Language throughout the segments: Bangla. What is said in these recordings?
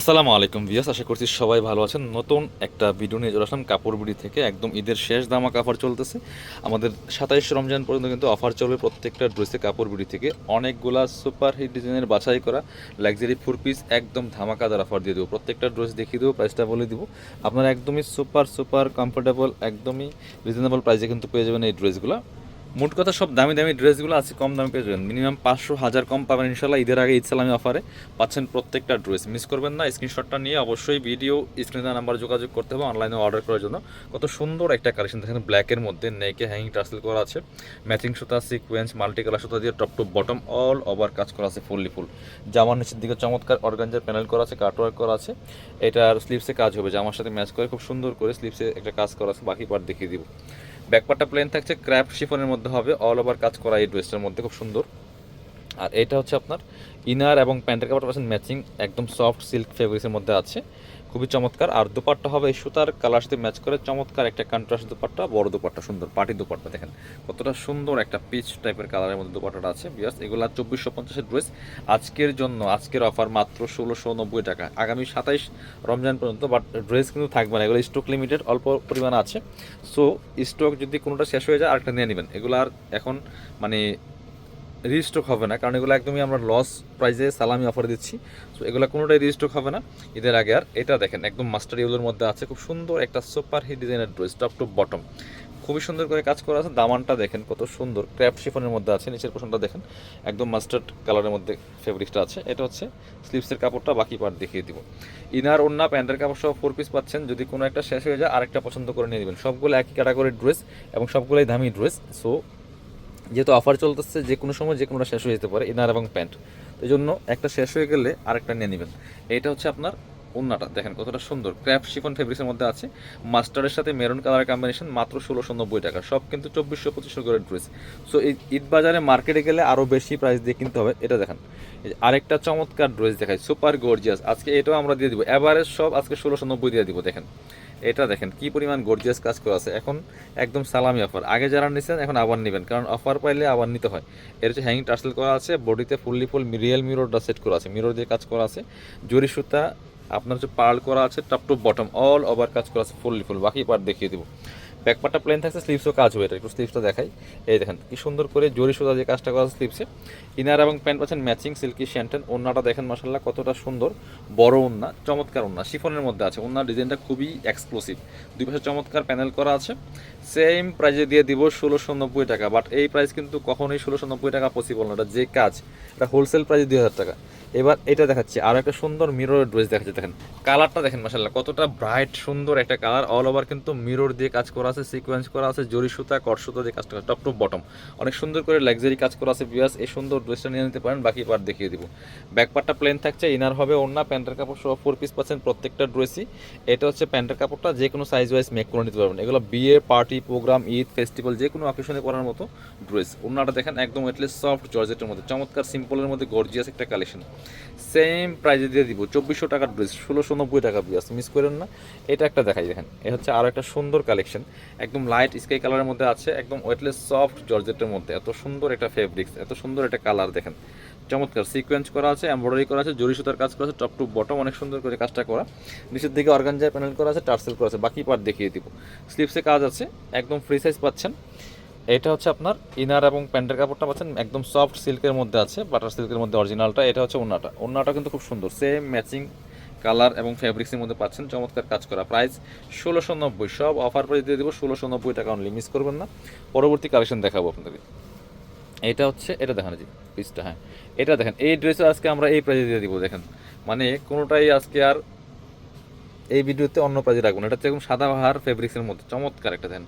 আসসালামু আলাইকুম ভিউয়ার্স, আশা করছি সবাই ভালো আছেন। নতুন একটা ভিডিও নিয়ে চলে আসলাম কাপড় বিডি থেকে। একদম ঈদের শেষ ধামাকা অফার চলতেছে। আমাদের 27 রমজান পর্যন্ত কিন্তু অফার চলবে প্রত্যেকটা ড্রেসে কাপড় বিডি থেকে। অনেকগুলা সুপার হিট ডিজাইনের বাছাই করা লাক্সারি 4 পিস একদম ধামাকাদার অফার দিয়ে দেবো। প্রত্যেকটা ড্রেস দেখিয়ে দেবো, প্রাইসটা বলে দিব। আপনারা একদমই সুপার কমফোর্টেবল, একদমই রিজনেবল প্রাইসে কিন্তু পেয়ে যাবেন এই ড্রেসগুলো। মোট কথা সব দামি দামি ড্রেসগুলো আছে, কম দামে পেয়ে যাবেন। মিনিমাম 500-1000 কম পাবেন ইনশাল্লাহ। ঈদের আগে ঈদ সালামি অফারে পাচ্ছেন প্রত্যেকটা ড্রেস। মিস করবেন না। স্ক্রিনশটটা নিয়ে অবশ্যই ভিডিও স্ক্রিনে নাম্বার যোগাযোগ করতে হবে অনলাইনে অর্ডার করার জন্য। কত সুন্দর একটা কালেকশন দেখেন, ব্ল্যাকের মধ্যে নেকে হ্যাঙ্গিং টার্সেল করা আছে, ম্যাচিং সুতা, সিকোয়েন্স, মাল্টি কালার সুতা দিয়ে top to bottom all over কাজ করা আছে ফুললি ফুল। জামার নিচের দিকে চমৎকার অর্গানজার প্যানেল করা আছে, কাটওয়ার্ক করা আছে। এটার স্লিভসে কাজ হবে, জামার সাথে ম্যাচ করে খুব সুন্দর করে স্লিভসে একটা কাজ করা আছে। বাকি পার্ট দেখিয়ে দিব। ব্যাকপার্টটা প্লেন থাকছে, ক্র্যাফট শিফনের মধ্যে হবে, অল ওভার কাজ করা এই ড্রেসটার মধ্যে খুব সুন্দর। আর এটা হচ্ছে আপনার ইনার এবং প্যান্টের কাপড় পাচ্ছেন ম্যাচিং, একদম সফট সিল্ক ফেব্রিক্সের মধ্যে আছে, খুবই চমৎকার। আর দুপাট্টা হবে এই সুতার কালার সাথে ম্যাচ করে চমৎকার একটা কন্ট্রাস্ট দুপাট্টা, বড় দুপাট্টা, সুন্দর পার্টি দুপাট্টা। দেখেন কতটা সুন্দর একটা পিচ টাইপের কালারের মধ্যে দুপাট্টাটা আছে। বিয়াস এগুলো 2450 ড্রেস আজকের জন্য। আজকের অফার মাত্র 1690 টাকা, আগামী 27 রমজান পর্যন্ত। বাট ড্রেস কিন্তু থাকবে না, এগুলো স্টক লিমিটেড, অল্প পরিমাণে আছে। সো স্টক যদি কোনোটা শেষ হয়ে যায় আরেকটা নিয়ে নেবেন। এগুলো আর এখন মানে রিস্টক হবে না, কারণ এগুলো একদমই আমরা লস প্রাইসে সালামি অফার দিচ্ছি। সো এগুলো কোনোটাই রিস্টক হবে না ঈদের আগে। আর এটা দেখেন একদম মাস্টার ইউলোর মধ্যে আছে, খুব সুন্দর একটা সুপার হিট ডিজাইনের ড্রেস, টপ টু বটম খুবই সুন্দর করে কাজ করা আছে। দামানটা দেখেন কত সুন্দর, ক্র্যাফট শিফনের মধ্যে আছে। নিচের পোর্শনটা দেখেন একদম মাস্টার্ড কালারের মধ্যে ফেব্রিক্সটা আছে। এটা হচ্ছে স্লিভসের কাপড়টা, বাকি পার্ট দেখিয়ে দিব। ইনার ওড়না প্যান্টের কাপড় সহ 4 পিস পাচ্ছেন। যদি কোনো একটা শেষ হয়ে যায় আরেকটা পছন্দ করে নিয়ে নেবেন। সবগুলো একই ক্যাটাগরির ড্রেস এবং সবগুলোই দামি ড্রেস। সো যেহেতু অফার চলতেছে, যে কোনো সময় যে কোনোটা শেষ হয়ে যেতে পারে ইনার এবং প্যান্ট, এই জন্য একটা শেষ হয়ে গেলে আরেকটা নিয়ে নেবেন। এইটা হচ্ছে আপনার ওন্নাটা, দেখেন কতটা সুন্দর ক্র্যাফট শিফন ফেব্রিক্সের মধ্যে আছে, মাস্টারের সাথে মেরুন কালারের কম্বিনেশন, মাত্র 1690 টাকা। সব কিন্তু 2400-2500 করে ড্রেস। সো এই ঈদ বাজারে মার্কেটে গেলে আরও বেশি প্রাইস দিয়ে কিনতে হবে। এটা দেখেন আরেকটা চমৎকার ড্রেস দেখায়, সুপার গর্জিয়াস। আজকে এটাও আমরা দিয়ে দিব, এভারেজ সব আজকে 1690 দিয়ে দিব। দেখেন এটা দেখেন কি পরিমাণ গর্জিয়াস কাজ করা আছে। এখন একদম সালামি অফার, আগে যারা নিচ্ছেন এখন আবার নেবেন, কারণ অফার পাইলে আবার নিতে হয়। এর হচ্ছে হ্যাঙ্গিং টার্সেল করা আছে, বডিতে ফুললি ফুল রিয়েল মিররটা সেট করা আছে, মিরর দিয়ে কাজ করা আছে। জরি সুতা আপনার হচ্ছে পার্ল করা আছে, top to bottom all over কাজ করা আছে ফুললি ফুল। বাকি পার্ট দেখিয়ে দেবো। ব্যাকপার্টটা প্লেন থাকছে, স্লিভসও কাজ হবে। এটা একটু স্লিভসটা দেখাই। এই দেখেন কি সুন্দর করে জরি সুতা দিয়ে কাজটা করা আছে স্লিভসে। ইনার এবং প্যান্ট পাচ্ছেন ম্যাচিং সিল্কি শ্যান্টেন। ওন্নাটা দেখেন মাসাল্লাহ কতটা সুন্দর, বড় ওন্না, চমৎকার ওন্না, শিফনের মধ্যে আছে। ওন্নার ডিজাইনটা খুবই এক্সক্লুসিভ, দুই পাশে চমৎকার প্যানেল করা আছে। সেম প্রাইজে দিয়ে দিব 1690 টাকা। বাট এই প্রাইস কিন্তু কখনোই 1690 টাকা পসিবল না, এটা যে কাজ, এটা হোলসেল প্রাইসে 2000 টাকা। এবার এটা দেখাচ্ছি আরও একটা সুন্দর মিররের ড্রেস দেখাচ্ছি। দেখেন কালারটা দেখেন মাসাল্লাহ কতটা ব্রাইট সুন্দর একটা কালার, অল ওভার কিন্তু মিরর দিয়ে কাজ করা আছে, সিকোয়েন্স করা আছে, জরি সুতা কট সুতা দিয়ে কাজটা টপ টু বটম অনেক সুন্দর করে লাক্সারি কাজ করা আছে। বিয়াস এই সুন্দর ড্রেসটা নিয়ে নিতে পারেন। বাকি পার্ট দেখিয়ে দিব। ব্যাক পার্টটা প্লেন থাকছে, ইনার হবে ওড়না, প্যান্টের কাপড় সহ 4 পিস পাচ্ছেন প্রত্যেকটা ড্রেসই। এটা হচ্ছে প্যান্টের কাপড়টা, যে কোনো সাইজ ওয়াইজ মেক করে নিতে পারবেন। এগুলো বিয়ে, পার্টি, প্রোগ্রাম, ঈদ, ফেস্টিভ্যাল যে কোনো অকেশনে পরার মতো ড্রেস। ওড়নাটা দেখেন একদম এটলে সফট জর্জেটের মধ্যে, চমৎকার সিম্পলের মধ্যে গর্জিয়াস একটা কালেকশন। সেম প্রাইজে দিয়ে দিব 2400 টাকার ড্রেস, 1690 টাকা। বিয়াস মিস করেন না। এটা একটা দেখাই, দেখেন এ হচ্ছে আরও একটা সুন্দর কালেকশন, একদম লাইট স্কাই কালারের মধ্যে আছে, একদম ওয়েটলেস সফট জর্জেটের মধ্যে। এত সুন্দর একটা ফেব্রিক্স, এত সুন্দর একটা কালার দেখেন, চমৎকার সিকোয়েন্স করা আছে, এমব্রয়ডারি করা আছে, জরি সুতার কাজ করা আছে, টপ টু বটম অনেক সুন্দর করে কাজটা করা। নিচের দিকে অর্গানজার প্যানেল করা আছে, টার্সেল করা আছে। বাকি পার্ট দেখিয়ে দিব। স্লিভসে কাজ আছে, একদম ফ্রি সাইজ পাচ্ছেন। এটা হচ্ছে আপনার ইনার এবং প্যান্টের কাপড়টা পাচ্ছেন একদম সফট সিল্কের মধ্যে আছে, বাটার সিল্কের মধ্যে অরিজিনালটা। এটা হচ্ছে ওন্নাটা, ওন্নাটা কিন্তু খুব সুন্দর, সেম ম্যাচিং কালার এবং ফ্যাব্রিক্সের মধ্যে পাচ্ছেন, চমৎকার কাজ করা। প্রাইস 1690, সব অফার প্রাইস দিয়ে দেবো 1690 টাকা অনলি, মিস করবেন না। পরবর্তী কালেকশন দেখাবো আপনাদের। এটা হচ্ছে, এটা দেখেন জি পিসটা, হ্যাঁ এটা দেখেন, এই ড্রেসও আজকে আমরা এই প্রাইজে দিয়ে দিব। দেখেন মানে কোনোটাই আজকে আর এই ভিডিওতে অন্য প্রাইজে রাখবো না। এটা হচ্ছে একদম সাদাবাহার ফেব্রিক্সের মধ্যে চমৎকার একটা। দেখেন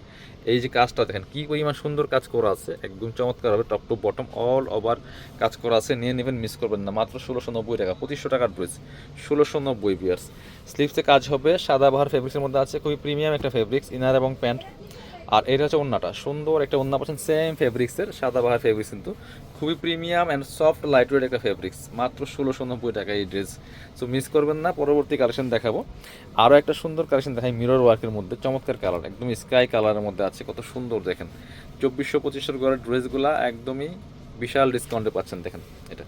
এই যে কাজটা দেখেন কি পরিমাণ সুন্দর কাজ করা আছে, একদম চমৎকার হবে, top to bottom all over কাজ করা আছে। নিয়ে নেবেন, মিস করবেন না। মাত্র 1690 টাকা, 2500 টাকার ড্রেস, 1690 বিয়ার্স। স্লিভসে কাজ হবে, সাদাবাহার ফেব্রিক্সের মধ্যে আছে, খুবই প্রিমিয়াম একটা ফেব্রিক্স, ইনার এবং প্যান্ট। আর এটা হচ্ছে ওন্নাটা, সুন্দর একটা ওন্না পাচ্ছেন সেম ফেব্রিক্সের, সাদাবাহার ফেব্রিক্স কিন্তু খুবই premium and soft light weight একটা ফেব্রিক্স, মাত্র 1690 টাকা এই ড্রেস। সো মিস করবেন না। পরবর্তী কালেকশন দেখাবো। আরও একটা সুন্দর কালেকশন দেখাই, মিরর ওয়ার্কের মধ্যে চমৎকার কালার, একদম স্কাই কালারের মধ্যে আছে, কত সুন্দর দেখেন। 2400-2500 করে ড্রেসগুলা একদমই বিশাল ডিসকাউন্টে পাচ্ছেন। দেখেন এটা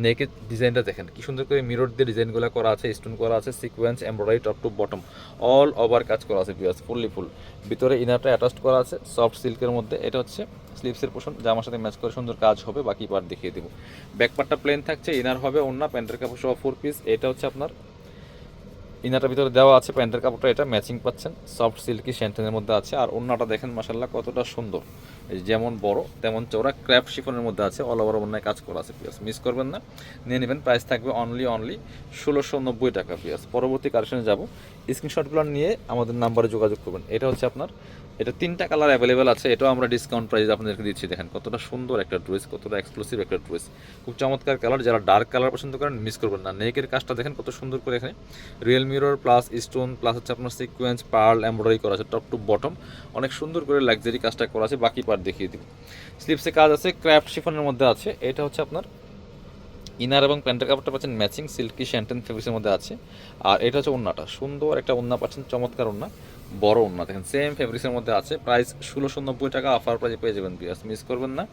নেকের ডিজাইনটা দেখেন কি সুন্দর করে মিরর দিয়ে ডিজাইনগুলো করা আছে, স্টোন করা আছে, sequence embroidery top to bottom all over কাজ করা আছে ভিউয়ার্স, ফুললি ফুল। ভিতরে ইনারটা অ্যাটাচড করা আছে সফট সিল্কের মধ্যে, এটা হচ্ছে স্লিভসের পোর্শন, জামার সাথে ম্যাচ করে সুন্দর কাজ হবে। বাকি পার্ট দেখিয়ে দেবো। ব্যাক পার্টটা প্লেন থাকছে, ইনার হবে ওন্না, প্যান্টের কাপড় সহ 4 পিস। এটা হচ্ছে আপনার ইনারটার ভিতরে দেওয়া আছে, প্যান্টের কাপড়টা এটা ম্যাচিং পাচ্ছেন, সফট সিল্কি শ্যান্টেনের মধ্যে আছে। আর ওন্নাটা দেখেন মাশাআল্লাহ কতটা সুন্দর, যেমন বড় তেমন চওড়া, ক্র্যাপ শিফনের মধ্যে আছে, অল ওভার ওন্নায় কাজ করা আছে পিয়াস, মিস করবেন না, নিয়ে নেবেন। প্রাইস থাকবে অনলি 1690 টাকা পিয়াস। পরবর্তী কালেকশনে যাব, স্ক্রিনশটগুলো নিয়ে আমাদের নাম্বারে যোগাযোগ করবেন। এটা হচ্ছে আপনার, এটা 3টা কালার অ্যাভেলেবেল আছে, এটাও আমরা ডিসকাউন্ট প্রাইস আপনাদেরকে দিচ্ছি। দেখেন কতটা সুন্দর একটা ড্রেস, কতটা এক্সক্লুসিভ একটা ড্রেস, খুব চমৎকার কালার। যারা ডার্ক কালার পছন্দ করেন মিস করবেন না। নেকের কাজটা দেখেন কত সুন্দর করে, এখানে real mirror plus stone plus হচ্ছে আপনার সিকোয়েন্স পার্ল এমব্রয়ডারি করা আছে টপ টু বটম, অনেক সুন্দর করে লাক্সারি কাজটা করা আছে। বাকি পার্ট দেখিয়ে দিব। স্লিপসে কাজ আছে, ক্র্যাফট শিফনের মধ্যে আছে। এটা হচ্ছে আপনার ইনার এবং প্যান্টের কাপড়টা পাচ্ছেন ম্যাচিং সিল্কি শ্যান্টেন ফেব্রিক্সের মধ্যে আছে। আর এটা হচ্ছে ওন্নাটা, সুন্দর একটা ওন্না পাচ্ছেন, চমৎকার ওন্না, বড় ওন্না দেখেন, সেম ফেব্রিক্সের মধ্যে আছে। প্রাইস 1690 টাকা, অফার প্রাইসে পেয়ে যাবেন বিয়াস, মিস করবেন না।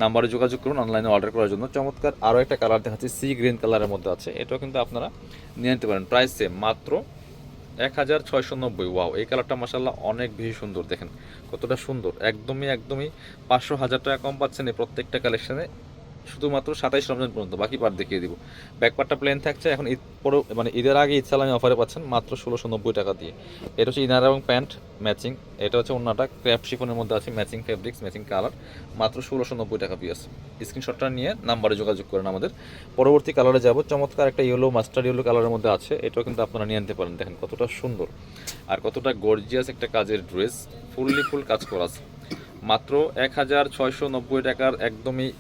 নাম্বারে যোগাযোগ করুন অনলাইনে অর্ডার করার জন্য। চমৎকার আরও একটা কালার দেখাচ্ছি, সি গ্রিন কালারের মধ্যে আছে, এটাও কিন্তু আপনারা নিয়ে নিতে পারেন। প্রাইস সেম, মাত্র 1690। ওয়াও, এই কালারটা মাশাআল্লাহ অনেক বেশি সুন্দর, দেখেন কতটা সুন্দর, একদমই 500-1000 টাকা কম পাচ্ছেন এই প্রত্যেকটা কালেকশনে, শুধুমাত্র 27 রমজান পর্যন্ত। বাকি পার্ট দেখিয়ে দিব। ব্যাক পার্টটা প্লেন থাকছে, এখন ঈদ পরে মানে ঈদের আগে ঈদ সালামি অফারে পাচ্ছেন মাত্র 1690 টাকা দিয়ে। এটা হচ্ছে ইনার এবং প্যান্ট ম্যাচিং, এটা হচ্ছে ওন্নাটা ক্র্যাপ শিফনের মধ্যে আছে, ম্যাচিং ফেব্রিক্স ম্যাচিং কালার, মাত্র 1690 টাকা পিস। স্ক্রিনশটটা নিয়ে নাম্বারে যোগাযোগ করেন আমাদের। পরবর্তী কালারে যাব, চমৎকার একটা ইয়েলো মাস্টার্ড ইয়েলো কালারের মধ্যে আছে, এটাও কিন্তু আপনারা নিয়ে আনতে পারেন। দেখেন কতটা সুন্দর আর কতটা গর্জিয়াস একটা কাজের ড্রেস, ফুললি ফুল কাজ করা আছে, মাত্র 1690 টাকার একদমই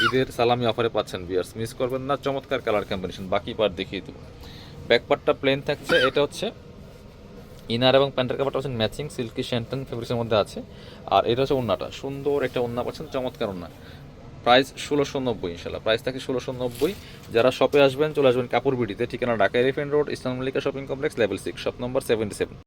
ঈদের সালামি অফারে পাচ্ছেন ভিউয়ার্স, মিস করবেন না। চমৎকার কালার কম্বিনেশন। বাকি পার্ট দেখিয়ে দেবো। ব্যাক পার্টটা প্লেন থাকছে, এটা হচ্ছে ইনার এবং প্যান্টের কাপড়টা পাচ্ছেন ম্যাচিং সিল্কি শ্যান্টেন ফেব্রিক্সের মধ্যে আছে। আর এটা হচ্ছে ওন্নাটা, সুন্দর একটা ওন্না পাচ্ছেন, চমৎকার ওন্না। প্রাইস 1690 ইনশাল্লাহ, প্রাইস থাকে 1690। যারা শপে আসবেন চলে আসবেন কাপড় বিডিতে, ঠিকানা Dhaka elephant road, Islam Mallika shopping complex, level 6, shop number 77।